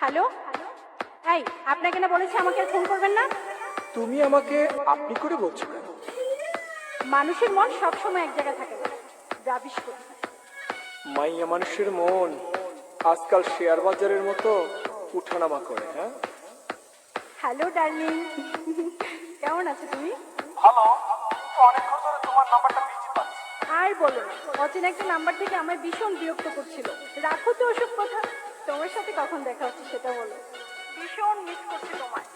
Hello, এই আপনাকে না বলেছি আমাকে আর ফোন করবেন না। তুমি আমাকে আপনি করে বলছো কেন? মানুষের মন সবসময় এক জায়গায় থাকে না, রাবিশ করে। মাইয়া মানুষের মন আজকাল শেয়ার বাজারের মতো উঠানামা করে। হ্যাঁ, হ্যালো ডার্লিং, কেমন আছো তুমি? ভালো। কিন্তু অনেকক্ষণ ধরে তোমার নাম্বারটা বিজি পাচ্ছি। আর বলো না, অচেনা একটা নাম্বার থেকে আমায় ভীষণ বিরক্ত করছিল। রাখো তো ওসব কথা, তোমার সাথে কখন দেখা হচ্ছে সেটা বলো। ভীষণ মিস করছি তোমায়।